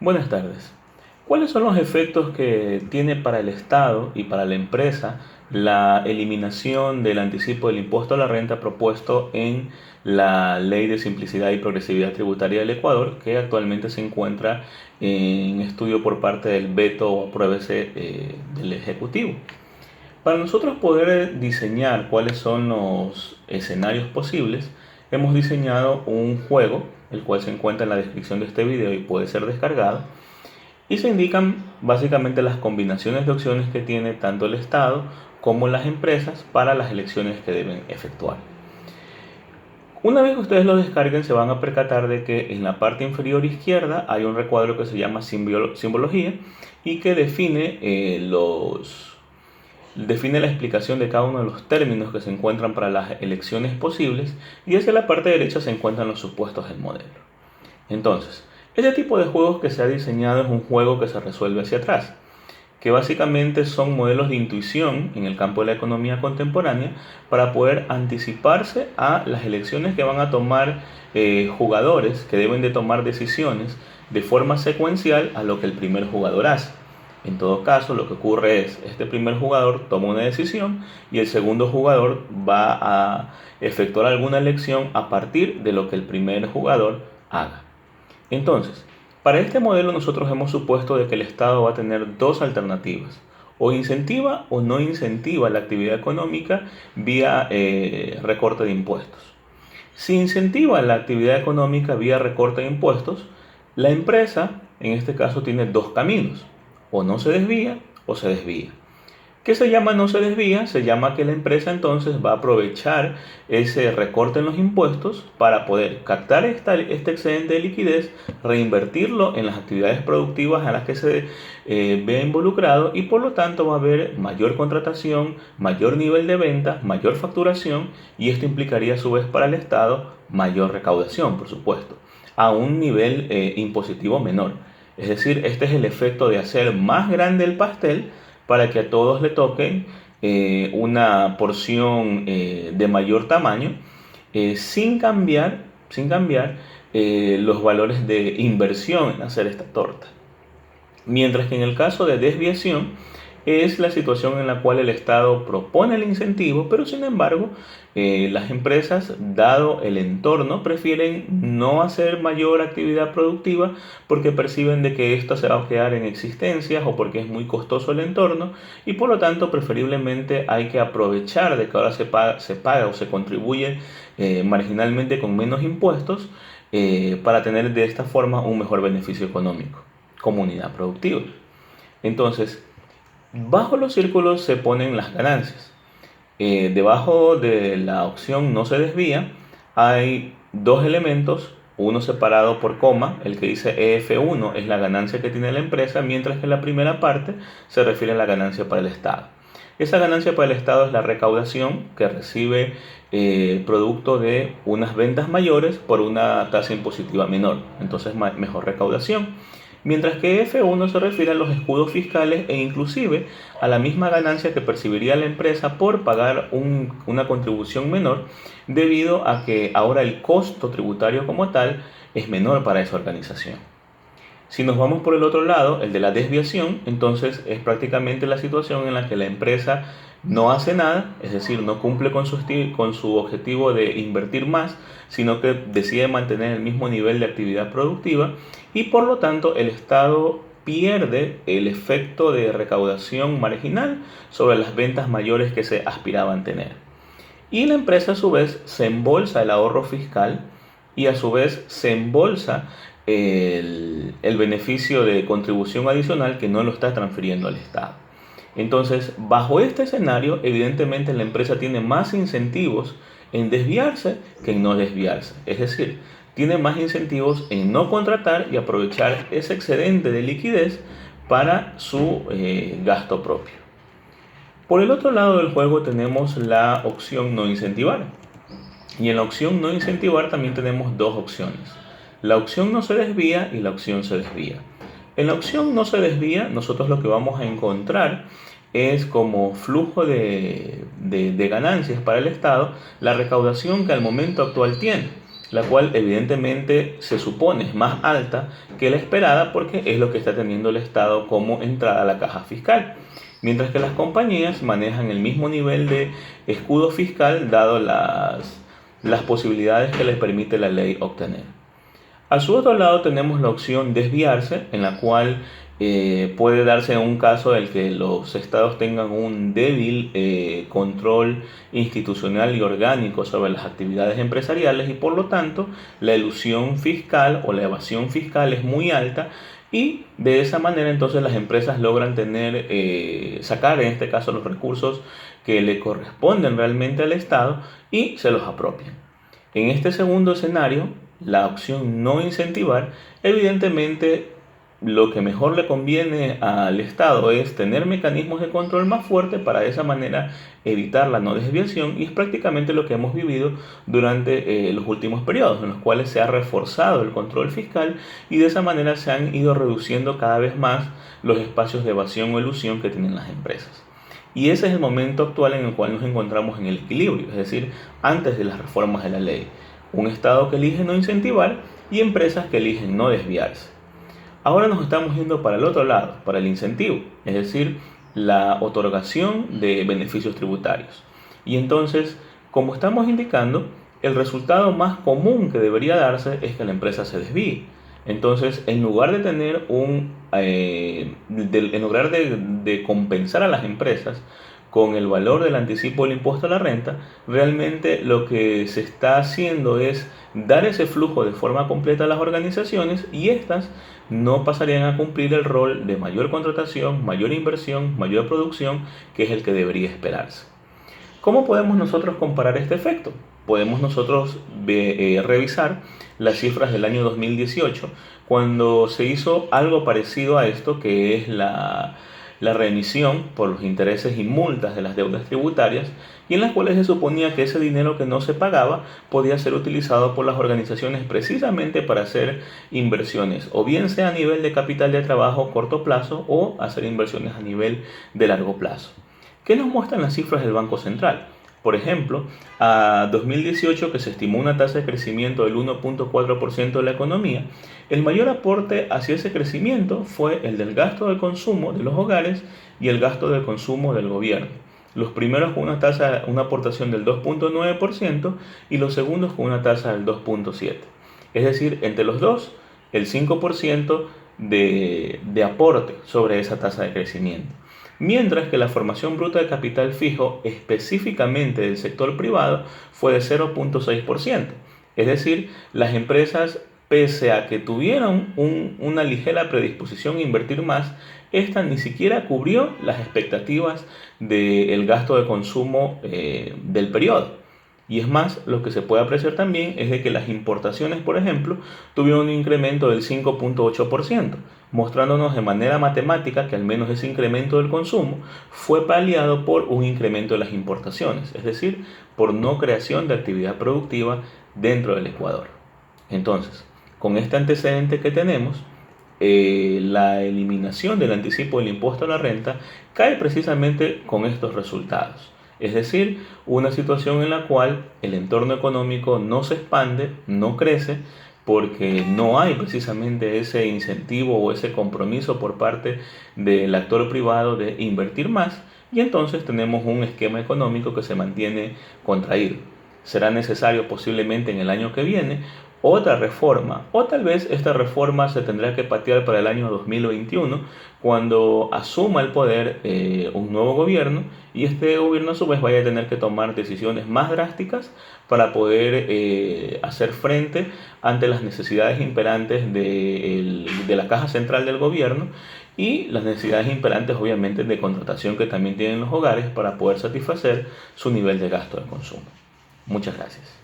Buenas tardes. ¿Cuáles son los efectos que tiene para el Estado y para la empresa la eliminación del anticipo del impuesto a la renta propuesto en la Ley de Simplicidad y Progresividad Tributaria del Ecuador, que actualmente se encuentra en estudio por parte del veto o apruébese del Ejecutivo? Para nosotros poder diseñar cuáles son los escenarios posibles, hemos diseñado un juego, el cual se encuentra en la descripción de este video y puede ser descargado, y se indican básicamente las combinaciones de opciones que tiene tanto el Estado como las empresas para las elecciones que deben efectuar. Una vez que ustedes lo descarguen, se van a percatar de que en la parte inferior izquierda hay un recuadro que se llama simbología y que define la explicación de cada uno de los términos que se encuentran para las elecciones posibles, y hacia la parte derecha se encuentran los supuestos del modelo. Entonces, este tipo de juegos que se ha diseñado es un juego que se resuelve hacia atrás, que básicamente son modelos de intuición en el campo de la economía contemporánea para poder anticiparse a las elecciones que van a tomar jugadores que deben de tomar decisiones de forma secuencial a lo que el primer jugador hace. En todo caso, lo que ocurre es, este primer jugador toma una decisión y el segundo jugador va a efectuar alguna elección a partir de lo que el primer jugador haga. Entonces, para este modelo nosotros hemos supuesto de que el Estado va a tener dos alternativas: o incentiva o no incentiva la actividad económica vía recorte de impuestos. Si incentiva la actividad económica vía recorte de impuestos, la empresa en este caso tiene dos caminos: o no se desvía o se desvía. ¿Qué se llama no se desvía? Se llama que la empresa entonces va a aprovechar ese recorte en los impuestos para poder captar este excedente de liquidez, reinvertirlo en las actividades productivas a las que se vea involucrado, y por lo tanto va a haber mayor contratación, mayor nivel de ventas, mayor facturación, y esto implicaría a su vez para el Estado mayor recaudación, por supuesto, a un nivel impositivo menor. Es decir, este es el efecto de hacer más grande el pastel para que a todos le toquen una porción de mayor tamaño, sin cambiar los valores de inversión en hacer esta torta. Mientras que en el caso de desviación es la situación en la cual el Estado propone el incentivo, pero sin embargo las empresas, dado el entorno, prefieren no hacer mayor actividad productiva porque perciben de que esto se va a quedar en existencias o porque es muy costoso el entorno, y por lo tanto preferiblemente hay que aprovechar de que ahora se paga o se contribuye marginalmente con menos impuestos para tener de esta forma un mejor beneficio económico como unidad productiva. Entonces, bajo los círculos se ponen las ganancias. Debajo de la opción no se desvía hay dos elementos, uno separado por coma, el que dice EF1 es la ganancia que tiene la empresa, mientras que la primera parte se refiere a la ganancia para el Estado. Esa ganancia para el Estado es la recaudación que recibe producto de unas ventas mayores por una tasa impositiva menor, entonces mejor recaudación. Mientras que F1 se refiere a los escudos fiscales e inclusive a la misma ganancia que percibiría la empresa por pagar una contribución menor, debido a que ahora el costo tributario como tal es menor para esa organización. Si nos vamos por el otro lado, el de la desviación, entonces es prácticamente la situación en la que la empresa no hace nada, es decir, no cumple con su objetivo de invertir más, sino que decide mantener el mismo nivel de actividad productiva, y por lo tanto el Estado pierde el efecto de recaudación marginal sobre las ventas mayores que se aspiraban a tener. Y la empresa a su vez se embolsa el ahorro fiscal y a su vez se embolsa el beneficio de contribución adicional que no lo está transfiriendo al Estado. Entonces, bajo este escenario, evidentemente la empresa tiene más incentivos en desviarse que en no desviarse. Es decir, tiene más incentivos en no contratar y aprovechar ese excedente de liquidez para su gasto propio. Por el otro lado del juego tenemos la opción no incentivar. Y en la opción no incentivar también tenemos dos opciones: la opción no se desvía y la opción se desvía. En la opción no se desvía, nosotros lo que vamos a encontrar es como flujo de ganancias para el Estado la recaudación que al momento actual tiene. la cual evidentemente se supone es más alta que la esperada porque es lo que está teniendo el Estado como entrada a la caja fiscal. Mientras que las compañías manejan el mismo nivel de escudo fiscal dado las posibilidades que les permite la ley obtener. A su otro lado tenemos la opción desviarse, en la cual puede darse un caso en el que los estados tengan un débil control institucional y orgánico sobre las actividades empresariales y por lo tanto la elusión fiscal o la evasión fiscal es muy alta y de esa manera entonces las empresas logran sacar en este caso los recursos que le corresponden realmente al Estado y se los apropian. En este segundo escenario, la opción no incentivar, evidentemente lo que mejor le conviene al Estado es tener mecanismos de control más fuertes para de esa manera evitar la no desviación y es prácticamente lo que hemos vivido durante los últimos periodos en los cuales se ha reforzado el control fiscal y de esa manera se han ido reduciendo cada vez más los espacios de evasión o elusión que tienen las empresas. Y ese es el momento actual en el cual nos encontramos en el equilibrio, es decir, antes de las reformas de la ley. Un Estado que elige no incentivar y empresas que eligen no desviarse. Ahora nos estamos yendo para el otro lado, para el incentivo, es decir, la otorgación de beneficios tributarios. Y entonces, como estamos indicando, el resultado más común que debería darse es que la empresa se desvíe. Entonces, en lugar de tener en lugar de compensar a las empresas con el valor del anticipo del impuesto a la renta, realmente lo que se está haciendo es dar ese flujo de forma completa a las organizaciones y estas no pasarían a cumplir el rol de mayor contratación, mayor inversión, mayor producción, que es el que debería esperarse. ¿Cómo podemos nosotros comparar este efecto? Podemos nosotros revisar las cifras del año 2018, cuando se hizo algo parecido a esto, que es la remisión por los intereses y multas de las deudas tributarias, y en las cuales se suponía que ese dinero que no se pagaba podía ser utilizado por las organizaciones precisamente para hacer inversiones, o bien sea a nivel de capital de trabajo a corto plazo o hacer inversiones a nivel de largo plazo. ¿Qué nos muestran las cifras del Banco Central? Por ejemplo, a 2018, que se estimó una tasa de crecimiento del 1.4% de la economía, el mayor aporte hacia ese crecimiento fue el del gasto de consumo de los hogares y el gasto de consumo del gobierno. Los primeros con una aportación del 2.9% y los segundos con una tasa del 2.7%. Es decir, entre los dos, el 5% de aporte sobre esa tasa de crecimiento. Mientras que la formación bruta de capital fijo específicamente del sector privado fue de 0.6%. Es decir, las empresas, pese a que tuvieron una ligera predisposición a invertir más, esta ni siquiera cubrió las expectativas del gasto de consumo del periodo. Y es más, lo que se puede apreciar también es de que las importaciones, por ejemplo, tuvieron un incremento del 5.8%, mostrándonos de manera matemática que al menos ese incremento del consumo fue paliado por un incremento de las importaciones, es decir, por no creación de actividad productiva dentro del Ecuador. Entonces, con este antecedente que tenemos, la eliminación del anticipo del impuesto a la renta cae precisamente con estos resultados. Es decir, una situación en la cual el entorno económico no se expande, no crece, porque no hay precisamente ese incentivo o ese compromiso por parte del actor privado de invertir más, y entonces tenemos un esquema económico que se mantiene contraído. Será necesario posiblemente en el año que viene otra reforma, o tal vez esta reforma se tendrá que patear para el año 2021, cuando asuma el poder un nuevo gobierno y este gobierno a su vez vaya a tener que tomar decisiones más drásticas para poder hacer frente ante las necesidades imperantes de la caja central del gobierno y las necesidades imperantes obviamente de contratación que también tienen los hogares para poder satisfacer su nivel de gasto de consumo. Muchas gracias.